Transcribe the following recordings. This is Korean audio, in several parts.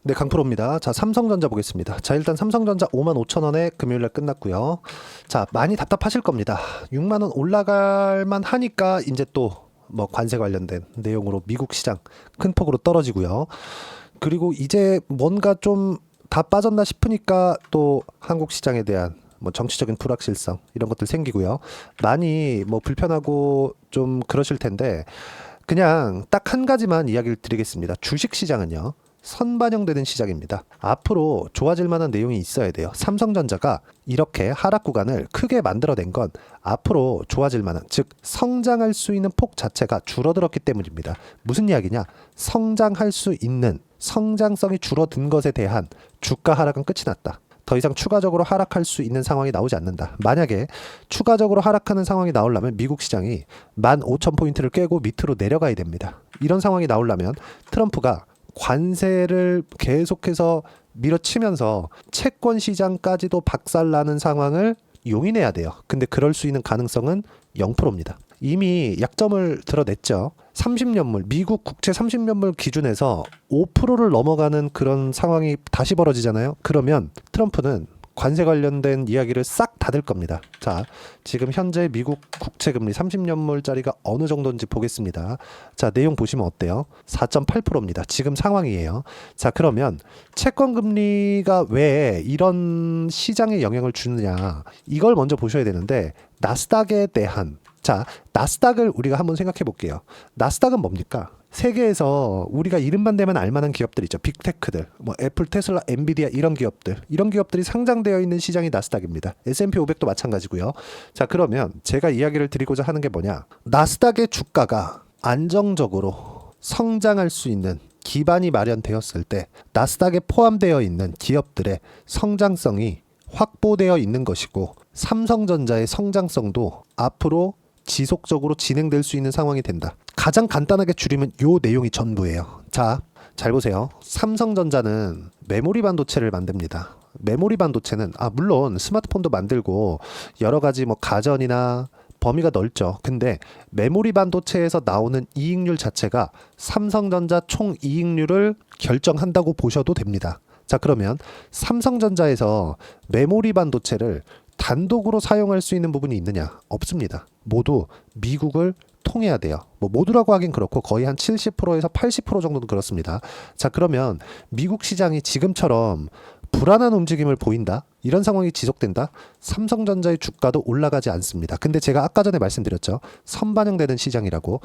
네, 강프로입니다. 자, 삼성전자 보겠습니다. 자, 일단 삼성전자 55,000원에 금요일날 끝났고요. 자, 많이 답답하실 겁니다. 6만 원 올라갈 만 하니까 이제 또 뭐 관세 관련된 내용으로 미국 시장 큰 폭으로 떨어지고요. 그리고 이제 뭔가 좀 다 빠졌나 싶으니까 또 한국 시장에 대한 뭐 정치적인 불확실성 이런 것들 생기고요. 많이 뭐 불편하고 좀 그러실 텐데 그냥 딱 한 가지만 이야기를 드리겠습니다. 주식 시장은요. 선반영되는 시장입니다. 앞으로 좋아질 만한 내용이 있어야 돼요. 삼성전자가 이렇게 하락 구간을 크게 만들어낸 건 앞으로 좋아질 만한, 즉 성장할 수 있는 폭 자체가 줄어들었기 때문입니다. 무슨 이야기냐? 성장할 수 있는 성장성이 줄어든 것에 대한 주가 하락은 끝이 났다. 더 이상 추가적으로 하락할 수 있는 상황이 나오지 않는다. 만약에 추가적으로 하락하는 상황이 나오려면 미국 시장이 15,000포인트를 깨고 밑으로 내려가야 됩니다. 이런 상황이 나오려면 트럼프가 관세를 계속해서 밀어치면서 채권 시장까지도 박살나는 상황을 용인해야 돼요. 근데 그럴 수 있는 가능성은 0%입니다. 이미 약점을 드러냈죠. 30년물, 미국 국채 30년물 기준에서 5%를 넘어가는 그런 상황이 다시 벌어지잖아요. 그러면 트럼프는 관세 관련된 이야기를 싹 닫을 겁니다. 자, 지금 현재 미국 국채 금리 30년물짜리가 어느 정도인지 보겠습니다. 자, 내용 보시면 어때요? 4.8%입니다. 지금 상황이에요. 자, 그러면 채권 금리가 왜 이런 시장에 영향을 주느냐? 이걸 먼저 보셔야 되는데 나스닥에 대한, 자, 나스닥을 우리가 한번 생각해 볼게요. 나스닥은 뭡니까? 세계에서 우리가 이름만 대면 알만한 기업들 있죠. 빅테크들, 뭐 애플, 테슬라, 엔비디아 이런 기업들이 상장되어 있는 시장이 나스닥입니다. S&P 500도 마찬가지고요. 자, 그러면 제가 이야기를 드리고자 하는 게 뭐냐? 나스닥의 주가가 안정적으로 성장할 수 있는 기반이 마련되었을 때 나스닥에 포함되어 있는 기업들의 성장성이 확보되어 있는 것이고 삼성전자의 성장성도 앞으로 지속적으로 진행될 수 있는 상황이 된다. 가장 간단하게 줄이면 요 내용이 전부예요. 자, 잘 보세요. 삼성전자는 메모리 반도체를 만듭니다. 메모리 반도체는 물론 스마트폰도 만들고 여러 가지 뭐 가전이나 범위가 넓죠. 근데 메모리 반도체에서 나오는 이익률 자체가 삼성전자 총 이익률을 결정한다고 보셔도 됩니다. 자, 그러면 삼성전자에서 메모리 반도체를 단독으로 사용할 수 있는 부분이 있느냐? 없습니다. 모두 미국을 통해야 돼요. 뭐 모두라고 하긴 그렇고 거의 한 70%에서 80% 정도는 그렇습니다. 자, 그러면 미국 시장이 지금처럼 불안한 움직임을 보인다? 이런 상황이 지속된다? 삼성전자의 주가도 올라가지 않습니다. 근데 제가 아까 전에 말씀드렸죠. 선반영되는 시장이라고.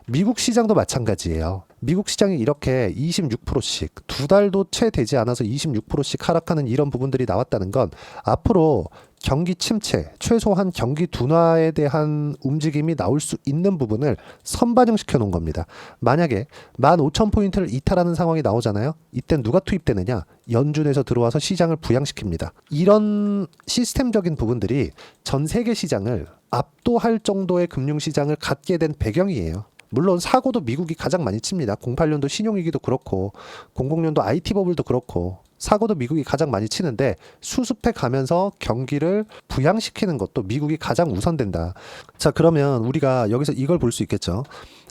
미국 시장도 마찬가지예요. 미국 시장이 이렇게 26%씩 두 달도 채 되지 않아서 26%씩 하락하는 이런 부분들이 나왔다는 건 앞으로 경기 침체, 최소한 경기 둔화에 대한 움직임이 나올 수 있는 부분을 선반영시켜 놓은 겁니다. 만약에 15,000포인트를 이탈하는 상황이 나오잖아요. 이때 누가 투입되느냐? 연준에서 들어와서 시장을 부양시킵니다. 이런 시스템적인 부분들이 전 세계 시장을 압도할 정도의 금융시장을 갖게 된 배경이에요. 물론 사고도 미국이 가장 많이 칩니다. 08년도 신용위기도 그렇고 00년도 IT 버블도 그렇고 사고도 미국이 가장 많이 치는데 수습해 가면서 경기를 부양시키는 것도 미국이 가장 우선된다. 자, 그러면 우리가 여기서 이걸 볼 수 있겠죠.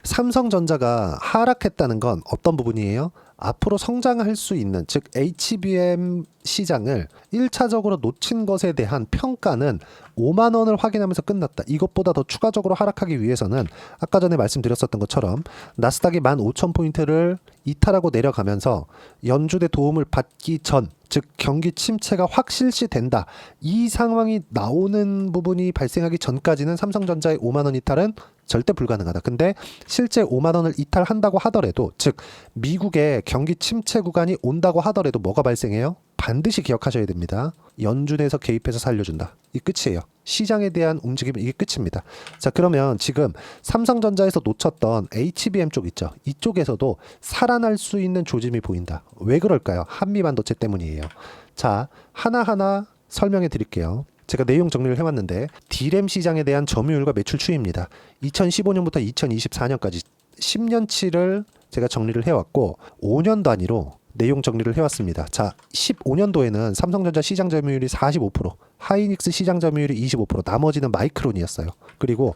삼성전자가 하락했다는 건 어떤 부분이에요? 앞으로 성장할 수 있는, 즉 HBM 시장을 1차적으로 놓친 것에 대한 평가는 5만 원을 확인하면서 끝났다. 이것보다 더 추가적으로 하락하기 위해서는 아까 전에 말씀드렸었던 것처럼 나스닥이 15,000포인트를 이탈하고 내려가면서 연준의 도움을 받기 전, 즉 경기 침체가 확실시 된다. 이 상황이 나오는 부분이 발생하기 전까지는 삼성전자의 5만 원 이탈은 절대 불가능하다. 근데 실제 5만 원을 이탈한다고 하더라도, 즉 미국의 경기 침체 구간이 온다고 하더라도 뭐가 발생해요? 반드시 기억하셔야 됩니다. 연준에서 개입해서 살려준다. 이 끝이에요. 시장에 대한 움직임은 이게 끝입니다. 자, 그러면 지금 삼성전자에서 놓쳤던 HBM 쪽 있죠. 이쪽에서도 살아날 수 있는 조짐이 보인다. 왜 그럴까요? 한미 반도체 때문이에요. 자, 하나하나 설명해 드릴게요. 제가 내용 정리를 해왔는데 D램 시장에 대한 점유율과 매출 추이입니다. 2015년부터 2024년까지 10년치를 제가 정리를 해왔고 5년 단위로 내용 정리를 해왔습니다. 자, 15년도에는 삼성전자 시장 점유율이 45%, 하이닉스 시장 점유율이 25%, 나머지는 마이크론이었어요. 그리고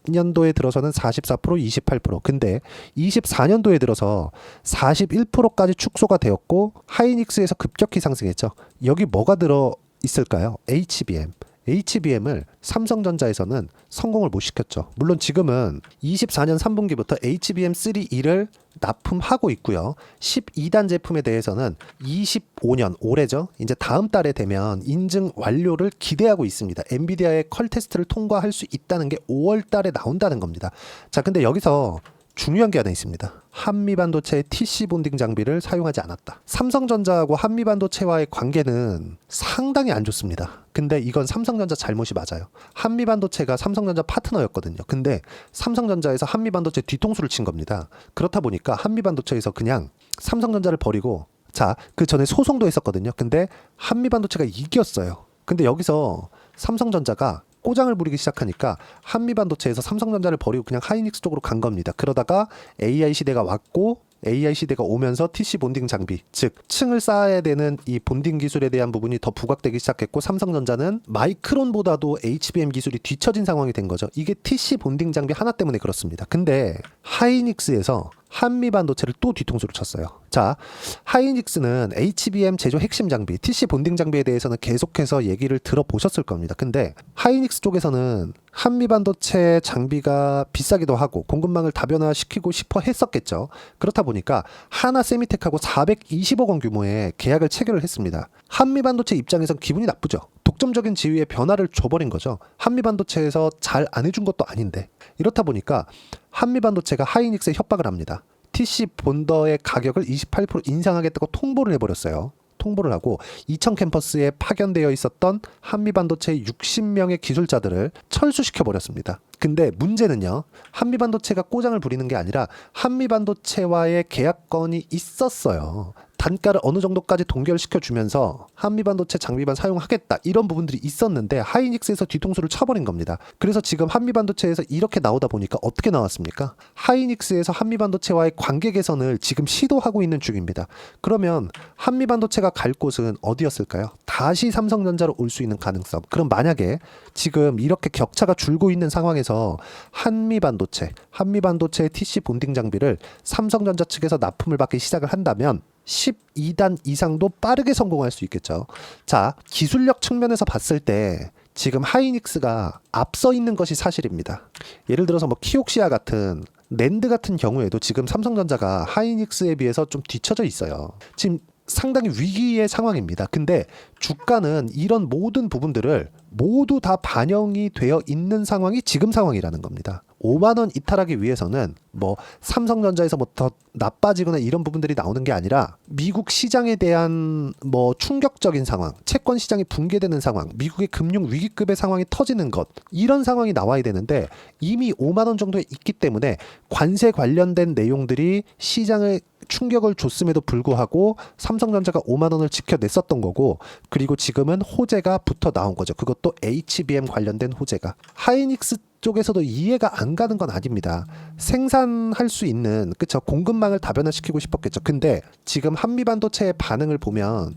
23년도에 들어서는 44%, 28%. 근데 24년도에 들어서 41%까지 축소가 되었고 하이닉스에서 급격히 상승했죠. 여기 뭐가 들어 있을까요? HBM. HBM을 삼성전자에서는 성공을 못 시켰죠. 물론 지금은 24년 3분기부터 HBM3E를 납품하고 있고요. 12단 제품에 대해서는 25년 올해죠. 이제 다음 달에 되면 인증 완료를 기대하고 있습니다. 엔비디아의 컬 테스트를 통과할 수 있다는 게 5월 달에 나온다는 겁니다. 자, 근데 여기서 중요한 게 하나 있습니다. 한미반도체의 TC 본딩 장비를 사용하지 않았다. 삼성전자하고 한미반도체와의 관계는 상당히 안 좋습니다. 근데 이건 삼성전자 잘못이 맞아요. 한미반도체가 삼성전자 파트너였거든요. 근데 삼성전자에서 한미반도체 뒤통수를 친 겁니다. 그렇다 보니까 한미반도체에서 그냥 삼성전자를 버리고, 자, 그 전에 소송도 했었거든요. 근데 한미반도체가 이겼어요. 근데 여기서 삼성전자가 꼬장을 부리기 시작하니까 한미반도체에서 삼성전자를 버리고 그냥 하이닉스 쪽으로 간 겁니다. 그러다가 AI 시대가 왔고, AI 시대가 오면서 TC 본딩 장비, 즉 층을 쌓아야 되는 이 본딩 기술에 대한 부분이 더 부각되기 시작했고, 삼성전자는 마이크론보다도 HBM 기술이 뒤처진 상황이 된 거죠. 이게 TC 본딩 장비 하나 때문에 그렇습니다. 근데 하이닉스에서 한미반도체를 또 뒤통수를 쳤어요. 자, 하이닉스는 HBM 제조 핵심 장비, TC 본딩 장비에 대해서는 계속해서 얘기를 들어보셨을 겁니다. 근데 하이닉스 쪽에서는 한미반도체 장비가 비싸기도 하고 공급망을 다변화시키고 싶어 했었겠죠. 그렇다 보니까 하나 세미텍하고 420억 원 규모의 계약을 체결을 했습니다. 한미반도체 입장에선 기분이 나쁘죠. 독점적인 지위의 변화를 줘버린 거죠. 한미반도체에서 잘 안 해준 것도 아닌데. 이렇다 보니까 한미반도체가 하이닉스에 협박을 합니다. TC 본더의 가격을 28% 인상하겠다고 통보를 해버렸어요. 통보를 하고 이천 캠퍼스에 파견되어 있었던 한미반도체의 60명의 기술자들을 철수시켜 버렸습니다. 근데 문제는요, 한미반도체가 꼬장을 부리는 게 아니라 한미반도체와의 계약건이 있었어요. 단가를 어느 정도까지 동결시켜 주면서 한미반도체 장비만 사용하겠다, 이런 부분들이 있었는데 하이닉스에서 뒤통수를 쳐버린 겁니다. 그래서 지금 한미반도체에서 이렇게 나오다 보니까 어떻게 나왔습니까? 하이닉스에서 한미반도체와의 관계 개선을 지금 시도하고 있는 중입니다. 그러면 한미반도체가 갈 곳은 어디였을까요? 다시 삼성전자로 올 수 있는 가능성. 그럼 만약에 지금 이렇게 격차가 줄고 있는 상황에서 한미반도체의 TC 본딩 장비를 삼성전자 측에서 납품을 받기 시작을 한다면 12단 이상도 빠르게 성공할 수 있겠죠. 자, 기술력 측면에서 봤을 때 지금 하이닉스가 앞서 있는 것이 사실입니다. 예를 들어서 뭐 키옥시아 같은 낸드 같은 경우에도 지금 삼성전자가 하이닉스에 비해서 좀 뒤처져 있어요. 지금 상당히 위기의 상황입니다. 근데 주가는 이런 모든 부분들을 모두 다 반영이 되어 있는 상황이 지금 상황이라는 겁니다. 5만 원 이탈하기 위해서는 뭐 삼성전자에서 뭐 더 나빠지거나 이런 부분들이 나오는 게 아니라 미국 시장에 대한 뭐 충격적인 상황, 채권 시장이 붕괴되는 상황, 미국의 금융 위기급의 상황이 터지는 것, 이런 상황이 나와야 되는데 이미 5만 원 정도에 있기 때문에 관세 관련된 내용들이 시장을 충격을 줬음에도 불구하고 삼성전자가 5만 원을 지켜냈었던 거고, 그리고 지금은 호재가 붙어 나온 거죠. 그것도 HBM 관련된 호재가. 하이닉스 쪽에서도 이해가 안 가는 건 아닙니다. 생산할 수 있는, 그쵸, 공급망을 다변화시키고 싶었겠죠. 근데 지금 한미반도체의 반응을 보면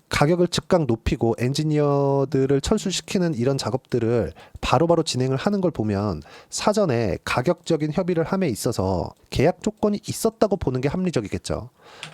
가격을 즉각 높이고 엔지니어들을 철수시키는 이런 작업들을 바로바로 진행을 하는 걸 보면 사전에 가격적인 협의를 함에 있어서 계약 조건이 있었다고 보는 게 합리적이겠죠.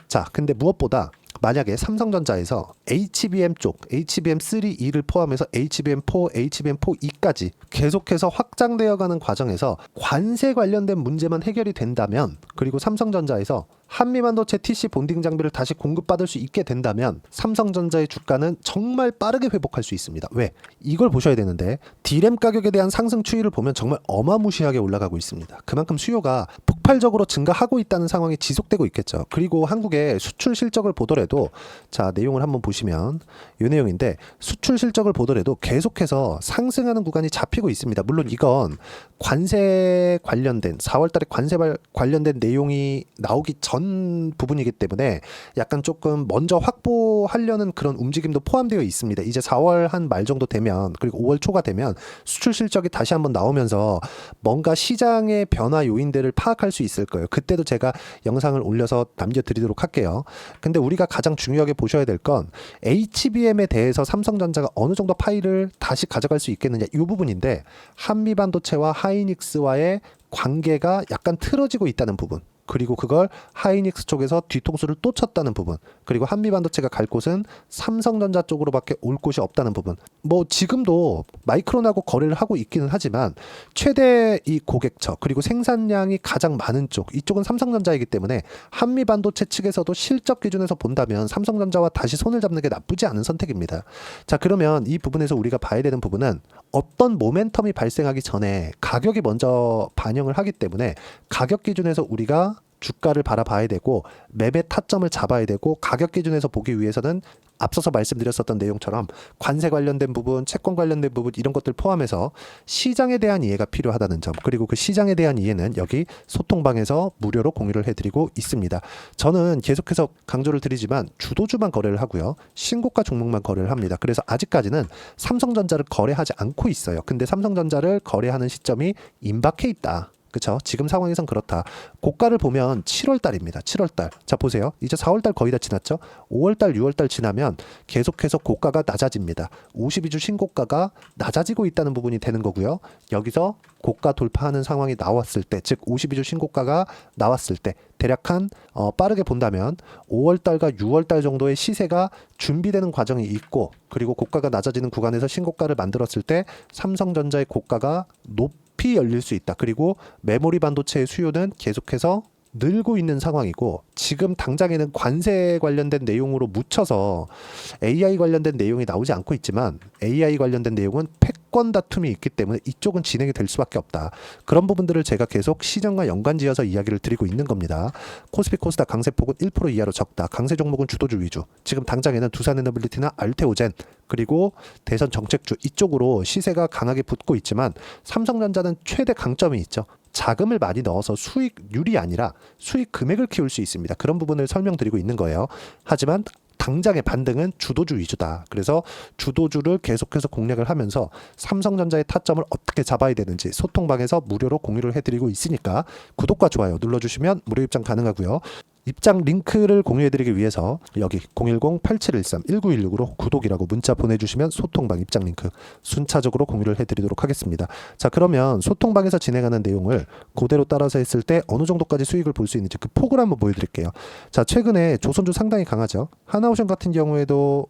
자, 근데 무엇보다 만약에 삼성전자에서 HBM 쪽, HBM3E를 포함해서 HBM4, HBM4E까지 계속해서 확장되어 가는 과정에서 관세 관련된 문제만 해결이 된다면, 그리고 삼성전자에서 한미반도체 TC 본딩 장비를 다시 공급받을 수 있게 된다면 삼성전자의 주가는 정말 빠르게 회복할 수 있습니다. 왜? 이걸 보셔야 되는데, D램 가격에 대한 상승 추이를 보면 정말 어마무시하게 올라가고 있습니다. 그만큼 수요가 폭발적으로 증가하고 있다는 상황이 지속되고 있겠죠. 그리고 한국의 수출 실적을 보더라도, 자, 내용을 한번 보시면 이 내용인데, 수출 실적을 보더라도 계속해서 상승하는 구간이 잡히고 있습니다. 물론 이건 관세 관련된 4월 달에 관세 관련된 내용이 나오기 전 먼 부분이기 때문에 약간 조금 먼저 확보하려는 그런 움직임도 포함되어 있습니다. 이제 4월 한 말 정도 되면, 그리고 5월 초가 되면 수출 실적이 다시 한번 나오면서 뭔가 시장의 변화 요인들을 파악할 수 있을 거예요. 그때도 제가 영상을 올려서 남겨드리도록 할게요. 근데 우리가 가장 중요하게 보셔야 될 건 HBM에 대해서 삼성전자가 어느 정도 파일을 다시 가져갈 수 있겠느냐, 이 부분인데, 한미반도체와 하이닉스와의 관계가 약간 틀어지고 있다는 부분, 그리고 그걸 하이닉스 쪽에서 뒤통수를 또 쳤다는 부분, 그리고 한미반도체가 갈 곳은 삼성전자 쪽으로밖에 올 곳이 없다는 부분. 뭐 지금도 마이크론하고 거래를 하고 있기는 하지만 최대 이 고객처, 그리고 생산량이 가장 많은 쪽, 이쪽은 삼성전자이기 때문에 한미반도체 측에서도 실적 기준에서 본다면 삼성전자와 다시 손을 잡는 게 나쁘지 않은 선택입니다. 자, 그러면 이 부분에서 우리가 봐야 되는 부분은, 어떤 모멘텀이 발생하기 전에 가격이 먼저 반영을 하기 때문에 가격 기준에서 우리가 주가를 바라봐야 되고 맵의 타점을 잡아야 되고, 가격 기준에서 보기 위해서는 앞서서 말씀드렸었던 내용처럼 관세 관련된 부분, 채권 관련된 부분, 이런 것들 포함해서 시장에 대한 이해가 필요하다는 점, 그리고 그 시장에 대한 이해는 여기 소통방에서 무료로 공유를 해드리고 있습니다. 저는 계속해서 강조를 드리지만 주도주만 거래를 하고요, 신고가 종목만 거래를 합니다. 그래서 아직까지는 삼성전자를 거래하지 않고 있어요. 근데 삼성전자를 거래하는 시점이 임박해 있다. 그쵸? 지금 상황에선 그렇다. 고가를 보면 7월 달입니다. 7월 달. 자, 보세요. 이제 4월 달 거의 다 지났죠? 5월 달, 6월 달 지나면 계속해서 고가가 낮아집니다. 52주 신고가가 낮아지고 있다는 부분이 되는 거고요. 여기서 고가 돌파하는 상황이 나왔을 때, 즉 52주 신고가가 나왔을 때, 대략 한 빠르게 본다면 5월 달과 6월 달 정도의 시세가 준비되는 과정이 있고, 그리고 고가가 낮아지는 구간에서 신고가를 만들었을 때 삼성전자의 고가가 높이 열릴 수 있다. 그리고 메모리 반도체의 수요는 계속해서 늘고 있는 상황이고, 지금 당장에는 관세 관련된 내용으로 묻혀서 AI 관련된 내용이 나오지 않고 있지만, AI 관련된 내용은 패권 다툼이 있기 때문에 이쪽은 진행이 될 수밖에 없다. 그런 부분들을 제가 계속 시장과 연관지어서 이야기를 드리고 있는 겁니다. 코스피 코스닥 강세폭은 1% 이하로 적다. 강세 종목은 주도주 위주. 지금 당장에는 두산에너빌리티나 알테오젠, 그리고 대선 정책주, 이쪽으로 시세가 강하게 붙고 있지만, 삼성전자는 최대 강점이 있죠. 자금을 많이 넣어서 수익률이 아니라 수익 금액을 키울 수 있습니다. 그런 부분을 설명드리고 있는 거예요. 하지만 당장의 반등은 주도주 위주다. 그래서 주도주를 계속해서 공략을 하면서 삼성전자의 타점을 어떻게 잡아야 되는지 소통방에서 무료로 공유를 해드리고 있으니까 구독과 좋아요 눌러주시면 무료 입장 가능하고요. 입장 링크를 공유해드리기 위해서 여기 010-8713-1916으로 구독이라고 문자 보내주시면 소통방 입장 링크 순차적으로 공유를 해드리도록 하겠습니다. 자, 그러면 소통방에서 진행하는 내용을 그대로 따라서 했을 때 어느 정도까지 수익을 볼 수 있는지 그 폭을 한번 보여드릴게요. 자, 최근에 조선주 상당히 강하죠. 하나오션 같은 경우에도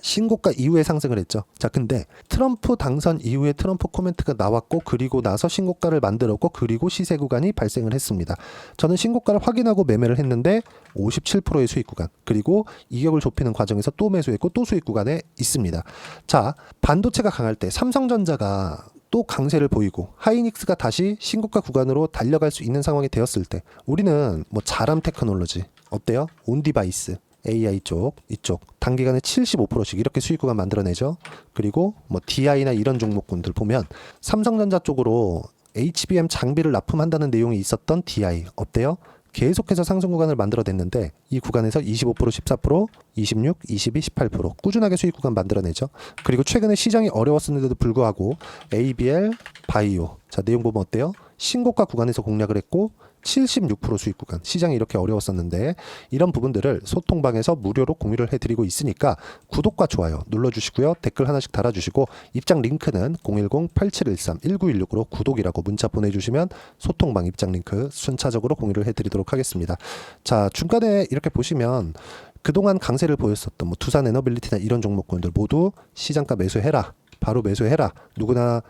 신고가 이후에 상승을 했죠. 자, 근데 트럼프 당선 이후에 트럼프 코멘트가 나왔고, 그리고 나서 신고가를 만들었고, 그리고 시세 구간이 발생을 했습니다. 저는 신고가를 확인하고 매매를 했는데 57%의 수익 구간, 그리고 이격을 좁히는 과정에서 또 매수했고 또 수익 구간에 있습니다. 자, 반도체가 강할 때 삼성전자가 또 강세를 보이고 하이닉스가 다시 신고가 구간으로 달려갈 수 있는 상황이 되었을 때, 우리는 뭐 자람 테크놀로지 어때요? 온디바이스 AI 쪽, 이쪽 단기간에 75%씩 이렇게 수익 구간 만들어내죠. 그리고 뭐 DI나 이런 종목군들 보면 삼성전자 쪽으로 HBM 장비를 납품한다는 내용이 있었던 DI 어때요? 계속해서 상승 구간을 만들어냈는데 이 구간에서 25%, 14%, 26, 22, 18% 꾸준하게 수익 구간 만들어내죠. 그리고 최근에 시장이 어려웠었는데도 불구하고 ABL, 바이오, 자 내용 보면 어때요? 신고가 구간에서 공략을 했고 76% 수익 구간, 시장이 이렇게 어려웠었는데 이런 부분들을 소통방에서 무료로 공유를 해드리고 있으니까 구독과 좋아요 눌러주시고요. 댓글 하나씩 달아주시고 입장 링크는 010-8713-1916으로 구독이라고 문자 보내주시면 소통방 입장 링크 순차적으로 공유를 해드리도록 하겠습니다. 자, 중간에 이렇게 보시면 그동안 강세를 보였었던 뭐 두산에너빌리티나 이런 종목군들 모두 시장가 매수해라, 바로 매수해라, 누구나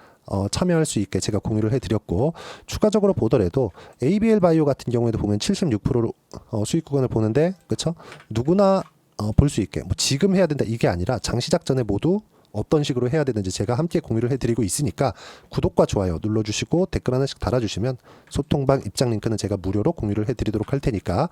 참여할 수 있게 제가 공유를 해드렸고, 추가적으로 보더라도 ABL 바이오 같은 경우에도 보면 76% 수익 구간을 보는데, 그쵸? 누구나 볼 수 있게 뭐 지금 해야 된다 이게 아니라 장시작 전에 모두 어떤 식으로 해야 되는지 제가 함께 공유를 해드리고 있으니까 구독과 좋아요 눌러주시고 댓글 하나씩 달아주시면 소통방 입장 링크는 제가 무료로 공유를 해드리도록 할 테니까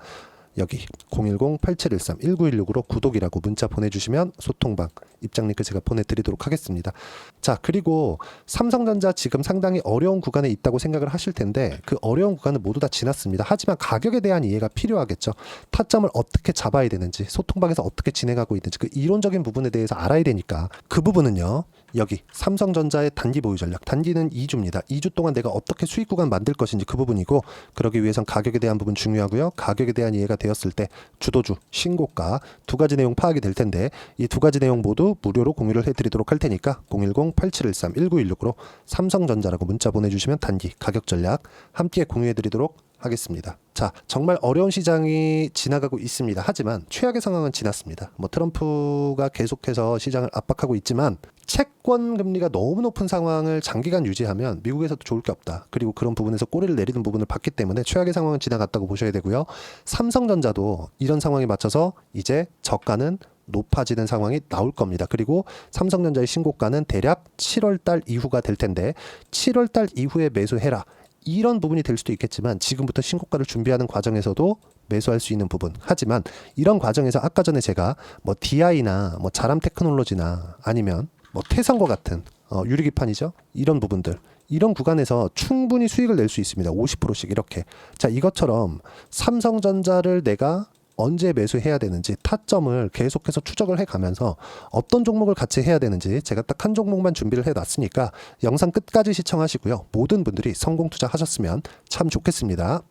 여기 010-8713-1916으로 구독이라고 문자 보내주시면 소통방 입장 링크 제가 보내드리도록 하겠습니다. 자, 그리고 삼성전자 지금 상당히 어려운 구간에 있다고 생각을 하실 텐데 그 어려운 구간은 모두 다 지났습니다. 하지만 가격에 대한 이해가 필요하겠죠. 타점을 어떻게 잡아야 되는지, 소통방에서 어떻게 진행하고 있는지 그 이론적인 부분에 대해서 알아야 되니까 그 부분은요. 여기 삼성전자의 단기 보유 전략, 단기는 2주입니다. 2주 동안 내가 어떻게 수익 구간 만들 것인지 그 부분이고, 그러기 위해선 가격에 대한 부분 중요하고요. 가격에 대한 이해가 되었을 때 주도주, 신고가 두 가지 내용 파악이 될 텐데 이 두 가지 내용 모두 무료로 공유를 해드리도록 할 테니까 010-8713-1916으로 삼성전자라고 문자 보내주시면 단기 가격 전략 함께 공유해드리도록 하겠습니다. 자, 정말 어려운 시장이 지나가고 있습니다. 하지만 최악의 상황은 지났습니다. 트럼프가 계속해서 시장을 압박하고 있지만 채권 금리가 너무 높은 상황을 장기간 유지하면 미국에서도 좋을 게 없다. 그리고 그런 부분에서 꼬리를 내리는 부분을 봤기 때문에 최악의 상황은 지나갔다고 보셔야 되고요. 삼성전자도 이런 상황에 맞춰서 이제 저가는 높아지는 상황이 나올 겁니다. 그리고 삼성전자의 신고가는 대략 7월달 이후가 될 텐데 7월달 이후에 매수해라. 이런 부분이 될 수도 있겠지만 지금부터 신고가를 준비하는 과정에서도 매수할 수 있는 부분. 하지만 이런 과정에서 아까 전에 제가 DI나 자람 테크놀로지나 아니면 태산과 같은 유리기판이죠. 이런 부분들. 이런 구간에서 충분히 수익을 낼 수 있습니다. 50%씩 이렇게. 자, 이것처럼 삼성전자를 내가 언제 매수해야 되는지 타점을 계속해서 추적을 해가면서 어떤 종목을 같이 해야 되는지 제가 딱 한 종목만 준비를 해놨으니까 영상 끝까지 시청하시고요. 모든 분들이 성공 투자하셨으면 참 좋겠습니다.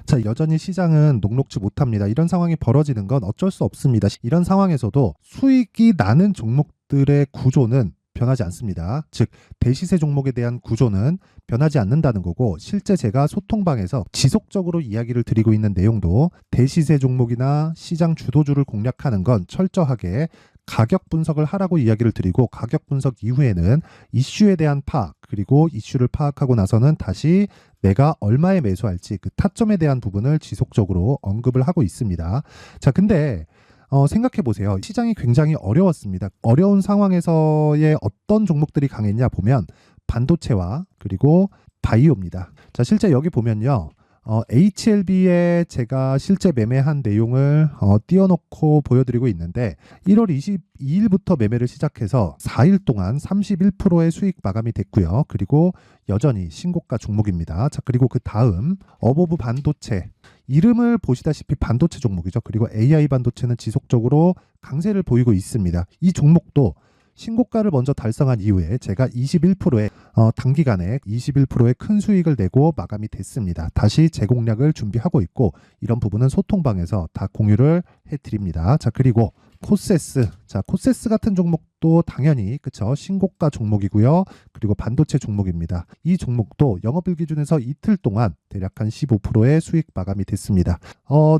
자, 여전히 시장은 녹록지 못합니다. 이런 상황이 벌어지는 건 어쩔 수 없습니다. 이런 상황에서도 수익이 나는 종목들의 구조는 변하지 않습니다. 즉 대시세 종목에 대한 구조는 변하지 않는다는 거고, 실제 제가 소통방에서 지속적으로 이야기를 드리고 있는 내용도 대시세 종목이나 시장 주도주를 공략하는 건 철저하게 가격 분석을 하라고 이야기를 드리고, 가격 분석 이후에는 이슈에 대한 파악, 그리고 이슈를 파악하고 나서는 다시 내가 얼마에 매수할지 그 타점에 대한 부분을 지속적으로 언급을 하고 있습니다. 자, 근데 생각해 보세요. 시장이 굉장히 어려웠습니다. 어려운 상황에서의 어떤 종목들이 강했냐 보면 반도체와 그리고 바이오입니다. 자, 실제 여기 보면요. HLB에 제가 실제 매매한 내용을 띄워놓고 보여드리고 있는데 1월 22일부터 매매를 시작해서 4일 동안 31%의 수익 마감이 됐고요. 그리고 여전히 신고가 종목입니다. 자, 그리고 그 다음 어보브 반도체, 이름을 보시다시피 반도체 종목이죠. 그리고 AI 반도체는 지속적으로 강세를 보이고 있습니다. 이 종목도 신고가를 먼저 달성한 이후에 제가 21%의 단기간에 21%의 큰 수익을 내고 마감이 됐습니다. 다시 재공략을 준비하고 있고, 이런 부분은 소통방에서 다 공유를 해드립니다. 자, 그리고 코세스. 자, 코세스 같은 종목도 당연히 그쵸, 신고가 종목이고요. 그리고 반도체 종목입니다. 이 종목도 영업일 기준에서 이틀 동안 대략 한 15%의 수익 마감이 됐습니다.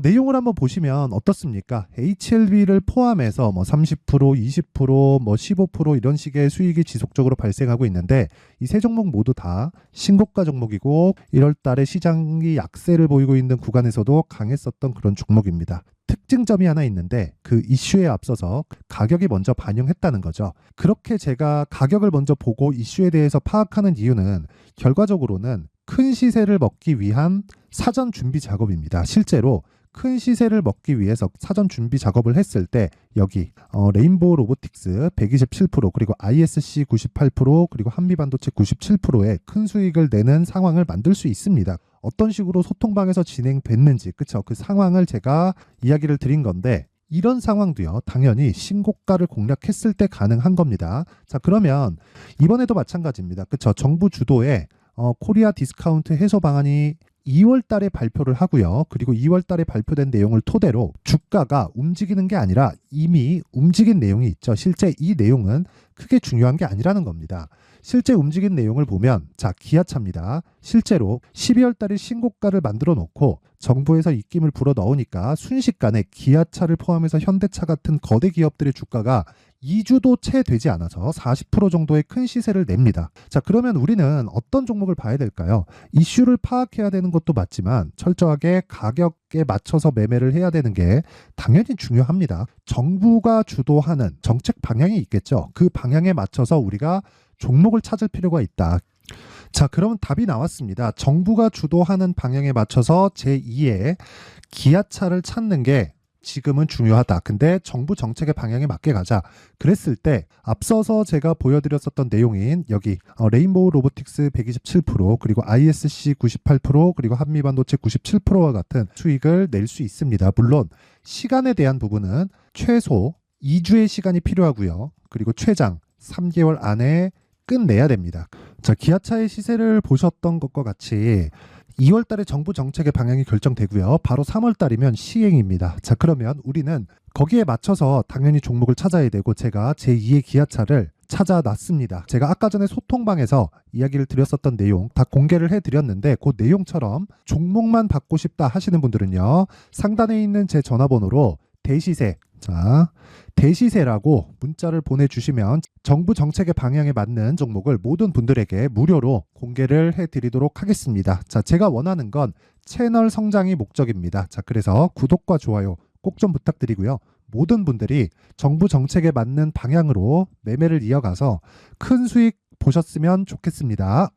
내용을 한번 보시면 어떻습니까? HLB를 포함해서 30%, 20%, 15% 이런 식의 수익이 지속적으로 발생하고 있는데 이 세 종목 모두 다 신고가 종목이고 1월 달에 시장이 약세를 보이고 있는 구간에서도 강했었던 그런 종목입니다. 특징점이 하나 있는데 그 이슈에 앞서서 가격이 먼저 반영했다는 거죠. 그렇게 제가 가격을 먼저 보고 이슈에 대해서 파악하는 이유는 결과적으로는 큰 시세를 먹기 위한 사전 준비 작업입니다. 실제로 큰 시세를 먹기 위해서 사전 준비 작업을 했을 때 여기 레인보우 로보틱스 127% 그리고 ISC 98% 그리고 한미반도체 97%의 큰 수익을 내는 상황을 만들 수 있습니다. 어떤 식으로 소통방에서 진행됐는지 그쵸, 그 상황을 제가 이야기를 드린 건데 이런 상황도요 당연히 신고가를 공략했을 때 가능한 겁니다. 자, 그러면 이번에도 마찬가지입니다. 그쵸, 정부 주도의 코리아 디스카운트 해소 방안이 2월 달에 발표를 하고요. 그리고 2월 달에 발표된 내용을 토대로 주가가 움직이는 게 아니라 이미 움직인 내용이 있죠. 실제 이 내용은 크게 중요한 게 아니라는 겁니다. 실제 움직인 내용을 보면 자, 기아차입니다. 실제로 12월 달에 신고가를 만들어 놓고 정부에서 입김을 불어 넣으니까 순식간에 기아차를 포함해서 현대차 같은 거대 기업들의 주가가 2주도 채 되지 않아서 40% 정도의 큰 시세를 냅니다. 자, 그러면 우리는 어떤 종목을 봐야 될까요? 이슈를 파악해야 되는 것도 맞지만 철저하게 가격에 맞춰서 매매를 해야 되는 게 당연히 중요합니다. 정부가 주도하는 정책 방향이 있겠죠. 그 방향에 맞춰서 우리가 종목을 찾을 필요가 있다. 자, 그러면 답이 나왔습니다. 정부가 주도하는 방향에 맞춰서 제2의 기아차를 찾는 게 지금은 중요하다. 근데 정부 정책의 방향에 맞게 가자. 그랬을 때 앞서서 제가 보여드렸었던 내용인 여기 레인보우 로보틱스 127% 그리고 ISC 98% 그리고 한미반도체 97%와 같은 수익을 낼 수 있습니다. 물론 시간에 대한 부분은 최소 2주의 시간이 필요하고요. 그리고 최장 3개월 안에 끝내야 됩니다. 자, 기아차의 시세를 보셨던 것과 같이 2월 달에 정부 정책의 방향이 결정되고요. 바로 3월 달이면 시행입니다. 자, 그러면 우리는 거기에 맞춰서 당연히 종목을 찾아야 되고 제가 제2의 기아차를 찾아놨습니다. 제가 아까 전에 소통방에서 이야기를 드렸었던 내용 다 공개를 해드렸는데 그 내용처럼 종목만 받고 싶다 하시는 분들은요. 상단에 있는 제 전화번호로 대시세, 자, 대시세라고 문자를 보내주시면 정부 정책의 방향에 맞는 종목을 모든 분들에게 무료로 공개를 해드리도록 하겠습니다. 자, 제가 원하는 건 채널 성장이 목적입니다. 자, 그래서 구독과 좋아요 꼭 좀 부탁드리고요. 모든 분들이 정부 정책에 맞는 방향으로 매매를 이어가서 큰 수익 보셨으면 좋겠습니다.